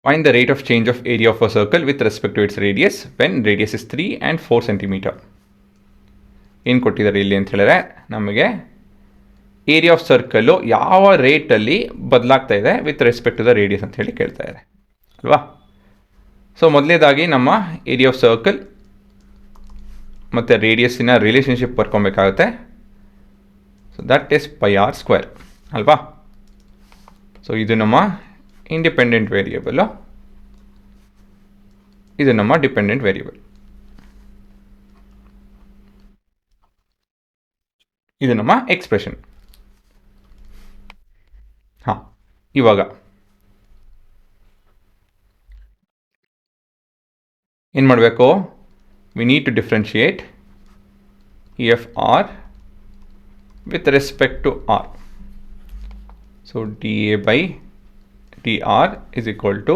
Find the rate of change of area of a circle with respect to its radius when radius is 3 and 4 centimeter. ಏನು ಕೊಟ್ಟಿದ್ದಾರೆ ಇಲ್ಲಿ ಅಂತ ಹೇಳಿದ್ರೆ ನಮಗೆ area of circle ಯಾವ ರೇಟಲ್ಲಿ ಬದಲಾಗ್ತಾ ಇದೆ with respect to the radius ಅಂತ ಹೇಳಿ ಕೇಳ್ತಾ ಇದೆ ಅಲ್ವಾ. ಸೊ ಮೊದಲನೇದಾಗಿ ನಮ್ಮ ಏರಿಯಾ ಆಫ್ ಸರ್ಕಲ್ ಮತ್ತು ರೇಡಿಯಸ್ಸಿನ ರಿಲೇಷನ್ಶಿಪ್ ಬರ್ಕೊಬೇಕಾಗುತ್ತೆ. So that is pi R square ಅಲ್ವಾ. ಸೊ ಇದು ನಮ್ಮ ಇಂಡಿಪೆಂಡೆಂಟ್ ವೇರಿಯೇಬಲು, ಇದು ನಮ್ಮ ಡಿಪೆಂಡೆಂಟ್ ವೇರಿಯೇಬಲ್. ಇದು ನಮ್ಮ ಎಕ್ಸ್ಪ್ರೆಷನ್. ಹಾಂ, ಇವಾಗ ಏನು ಮಾಡಬೇಕು? We need to differentiate f r with respect to r. So d A by dr is equal to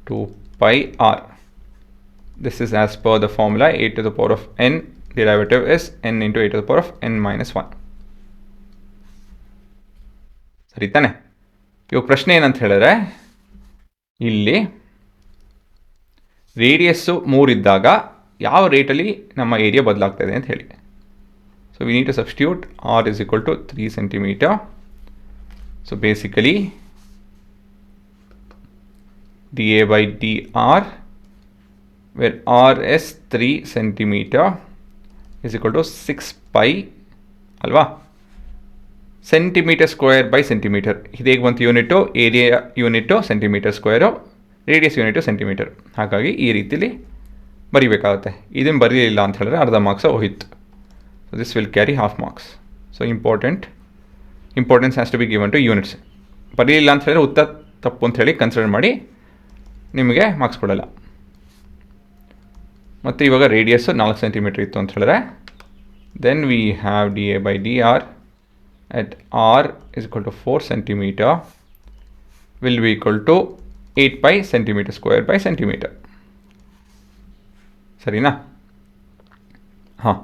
2 pi r. This is as per the formula a to the power of n, derivative is n into a to the power of n minus 1. ಸರಿ ತಾನೆ? ಇವಾಗ ಪ್ರಶ್ನೆ ಏನಂತ ಹೇಳಿದ್ರೆ, ಇಲ್ಲಿ radius 3 ಇದ್ದಾಗ ಯಾವ ರೇಟಲ್ಲಿ ನಮ್ಮ ಏರಿಯಾ ಬದಲಾಗ್ತಾ ಇದೆ ಅಂತ ಹೇಳಿ. So we need to substitute r is equal to 3 centimeter. So basically dA by dr, where r is 3 centimeter is equal to 6 pi ಅಲ್ವಾ, ಸೆಂಟಿಮೀಟರ್ ಸ್ಕ್ವೇರ್ ಬೈ ಸೆಂಟಿಮೀಟರ್. ಇದೇಗೆ ಬಂತು unit? Area unit centimetre square, radius unit centimetre. ಹಾಗಾಗಿ ಈ ರೀತಿಲಿ ಬರೀಬೇಕಾಗುತ್ತೆ. ಇದನ್ನು ಬರೀಲಿಲ್ಲ ಅಂತ ಹೇಳಿದ್ರೆ ಅರ್ಧ marks ಹೋಯಿತು. So this will carry half marks. So importance has to be given to units. ಬರೀಲಿಲ್ಲ ಅಂತ ಹೇಳಿದ್ರೆ ಉತ್ತರ ತಪ್ಪು ಅಂತ ಹೇಳಿ ಕನ್ಸಿಡರ್ ಮಾಡಿ ನಿಮಗೆ ಮಾರ್ಕ್ಸ್ ಕೊಡಲ್ಲ. ಮತ್ತು ಇವಾಗ ರೇಡಿಯಸ್ಸು 4 ಸೆಂಟಿಮೀಟರ್ ಇತ್ತು ಅಂತ ಹೇಳಿದ್ರೆ, then we have D A by D R at R is equal to 4 centimetre will be equal to 8 pi centimetre square by centimetre. ಸರಿನಾ? ಹಾಂ,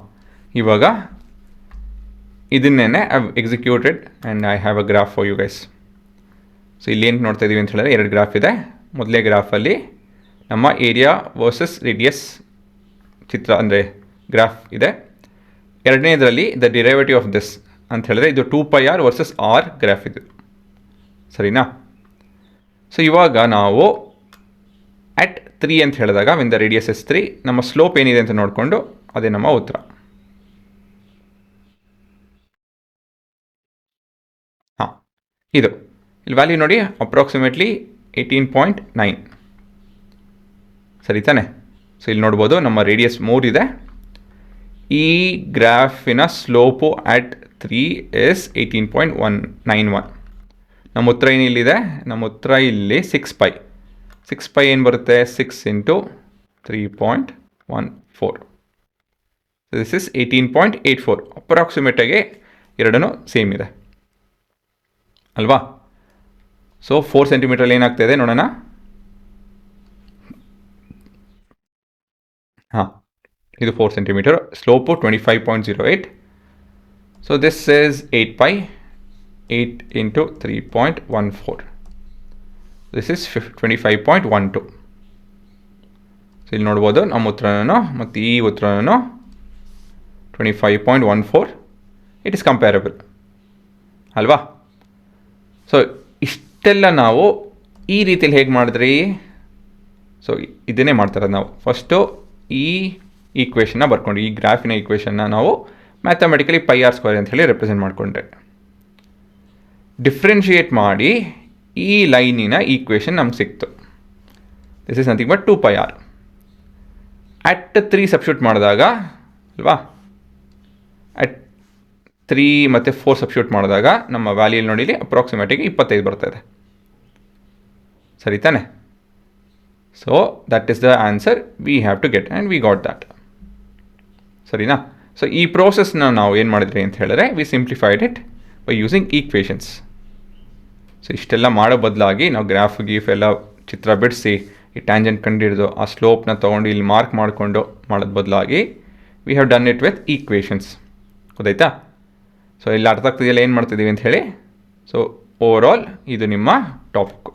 ಇವಾಗ ಇದನ್ನೇ I have executed and I have a graph for you guys. So ಇಲ್ಲಿ ಏನು ನೋಡ್ತಾ ಇದ್ದೀವಿ ಅಂತ ಹೇಳಿದ್ರೆ 2 ಗ್ರಾಫ್ ಇದೆ. ಮೊದಲೇ ಗ್ರಾಫಲ್ಲಿ ನಮ್ಮ ಏರಿಯಾ ವರ್ಸಸ್ ರೇಡಿಯಸ್ ಚಿತ್ರ ಅಂದರೆ ಗ್ರಾಫ್ ಇದೆ. ಎರಡನೇದರಲ್ಲಿ ದ ಡಿರೈವೇಟಿವ್ ಆಫ್ ದಿಸ್ ಅಂತ ಹೇಳಿದ್ರೆ ಇದು 2 pi r versus R graph ಇದು. ಸರಿನಾ? ಸೊ ಇವಾಗ ನಾವು ಅಟ್ 3 ಅಂತ ಹೇಳಿದಾಗ ವಿನ್ ದ ರೇಡಿಯಸ್ ಎಸ್ 3 ನಮ್ಮ ಸ್ಲೋಪ್ ಏನಿದೆ ಅಂತ ನೋಡಿಕೊಂಡು ಅದೇ ನಮ್ಮ ಉತ್ತರ. ಹಾಂ, ಇದು ಇಲ್ಲಿ ವ್ಯಾಲ್ಯೂ ನೋಡಿ, ಅಪ್ರಾಕ್ಸಿಮೇಟ್ಲಿ 18.9. ಸರಿ ತಾನೆ? ಸೊ ಇಲ್ಲಿ ನೋಡ್ಬೋದು ನಮ್ಮ ರೇಡಿಯಸ್ 3 ಇದೆ. ಈ ಗ್ರಾಫಿನ ಸ್ಲೋಪು ಅಟ್ 3 ಇಸ್ 18.191. ನಮ್ಮ ಉತ್ತರ ಏನಿಲ್ಲಿದೆ? ನಮ್ಮ ಉತ್ತರ ಇಲ್ಲಿ 6 pi. 6 pi ಏನು ಬರುತ್ತೆ? 6 ಇಂಟು 3.14. This is 18.84. ಅಪ್ರಾಕ್ಸಿಮೇಟಾಗಿ ಎರಡೂ ಸೇಮ್ ಇದೆ ಅಲ್ವಾ. ಸೊ 4 ಸೆಂಟಿಮೀಟ್ರಲ್ಲಿ ಏನಾಗ್ತಾ ಇದೆ ನೋಡೋಣ. ಹಾಂ, ಇದು 4 centimetre, slope 25.08. So this is 8 pi, 8 into 3.14. This is 25.12. So ಇಲ್ಲಿ ನೋಡ್ಬೋದು ನಮ್ಮ ಉತ್ತರನೂ ಮತ್ತು ಈ ಉತ್ತರನೂ 25.14. ಇಟ್ ಇಸ್ ಕಂಪ್ಯಾರಬಲ್ ಅಲ್ವಾ. ಸೊ ಇಷ್ಟೆಲ್ಲ ನಾವು ಈ ರೀತಿಯಲ್ಲಿ ಹೇಗೆ ಮಾಡಿದ್ರಿ? ಸೊ ಇದನ್ನೇ ಮಾಡ್ತಾರದು ನಾವು. ಫಸ್ಟು ಈ ಈಕ್ವೇಷನ್ನ ಬರ್ಕೊಂಡು, ಈ ಗ್ರಾಫಿನ ಈಕ್ವೇಷನ್ನ ನಾವು ಮ್ಯಾಥಮೆಟಿಕಲಿ ಪೈ ಆರ್ ಸ್ಕ್ವೇರ್ ಅಂತ ಹೇಳಿ ರೆಪ್ರೆಸೆಂಟ್ ಮಾಡಿಕೊಂಡ್ರೆ, ಡಿಫ್ರೆನ್ಷಿಯೇಟ್ ಮಾಡಿ ಈ ಲೈನಿನ ಈಕ್ವೇಷನ್ ನಮ್ಗೆ ಸಿಕ್ತು. This is nothing but 2 pi r. At 3 substitute ಮಾಡಿದಾಗ ಅಲ್ವಾ, ಅಟ್ 3 ಮತ್ತು 4 ಸಬ್ಸ್ಟಿಟ್ಯೂಟ್ ಮಾಡಿದಾಗ ನಮ್ಮ ವ್ಯಾಲ್ಯೂಲಿ ನೋಡಿಲಿ ಅಪ್ರಾಕ್ಸಿಮೇಟಿಗೆ 25 ಬರ್ತಾಯಿದೆ. ಸರಿ ತಾನೆ? So that is the answer we have to get and we got that. ಸರಿನಾ? ಸೊ ಈ ಪ್ರೋಸೆಸ್ನ ನಾವು ಏನು ಮಾಡಿದ್ರಿ ಅಂತ ಹೇಳಿದ್ರೆ, we simplified it by using equations. So ಇಷ್ಟೆಲ್ಲ ಮಾಡೋ ಬದಲಾಗಿ ನಾವು ಗ್ರಾಫ್ ಗೀಫ್ ಎಲ್ಲ ಚಿತ್ರ ಬಿಡಿಸಿ ಈ ಟ್ಯಾಂಜೆಂಟ್ ಕಂಡುಹಿಡಿದು ಆ ಸ್ಲೋಪ್ನ ತೊಗೊಂಡು ಇಲ್ಲಿ ಮಾರ್ಕ್ ಮಾಡಿಕೊಂಡು ಮಾಡೋದು ಬದಲಾಗಿ we have done it with equations. ಗೊತ್ತಾಯ್ತಾ? ಸೊ ಇಲ್ಲಿ ಅರ್ಥ ಆಗ್ತಿದೆಯಲ್ಲ ಏನು ಮಾಡ್ತಿದ್ದೀವಿ ಅಂತ ಹೇಳಿ. ಸೊ ಓವರ್ ಆಲ್ ಇದು ನಿಮ್ಮ ಟಾಪಿಕ್ಕು.